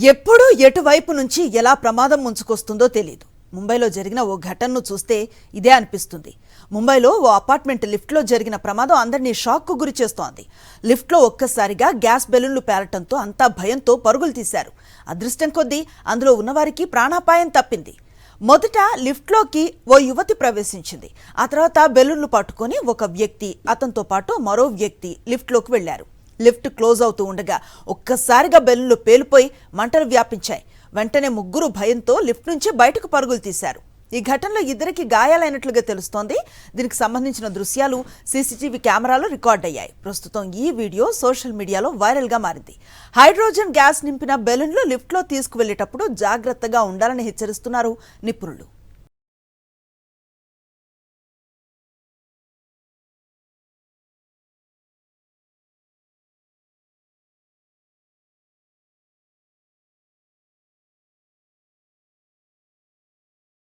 ఎప్పుడు ఎటువైపు నుంచి ఎలా ప్రమాదం ముంచుకొస్తుందో తెలియదు. ముంబైలో జరిగిన ఓ ఘటనను చూస్తే ఇదే అనిపిస్తుంది. ముంబైలో ఓ అపార్ట్మెంట్ లిఫ్ట్లో జరిగిన ప్రమాదం అందరినీ షాక్కు గురి చేస్తోంది. లిఫ్ట్లో ఒక్కసారిగా గ్యాస్ బెలూన్లు పేలటంతో అంతా భయంతో పరుగులు తీశారు. అదృష్టం కొద్దీ అందులో ఉన్నవారికి ప్రాణాపాయం తప్పింది. మొదట లిఫ్ట్లోకి ఓ యువతి ప్రవేశించింది. ఆ తర్వాత బెలూన్లు పట్టుకొని ఒక వ్యక్తి, అతనితో పాటు మరో వ్యక్తి లిఫ్ట్లోకి వెళ్లారు. లిఫ్ట్ క్లోజ్ అవుతూ ఉండగా ఒక్కసారిగా బెలూన్లు పేలిపోయి మంటలు వ్యాపించాయి. వెంటనే ముగ్గురు భయంతో లిఫ్ట్ నుంచి బయటకు పరుగులు తీశారు. ఈ ఘటనలో ఇద్దరికి గాయాలైనట్లుగా తెలుస్తోంది. దీనికి సంబంధించిన దృశ్యాలు సీసీటీవీ కెమెరాలో రికార్డ్ అయ్యాయి. ప్రస్తుతం ఈ వీడియో సోషల్ మీడియాలో వైరల్గా మారింది. హైడ్రోజన్ గ్యాస్ నింపిన బెలూన్లు లిఫ్ట్లో తీసుకువెళ్లేటప్పుడు జాగ్రత్తగా ఉండాలని హెచ్చరిస్తున్నారు నిపుణులు.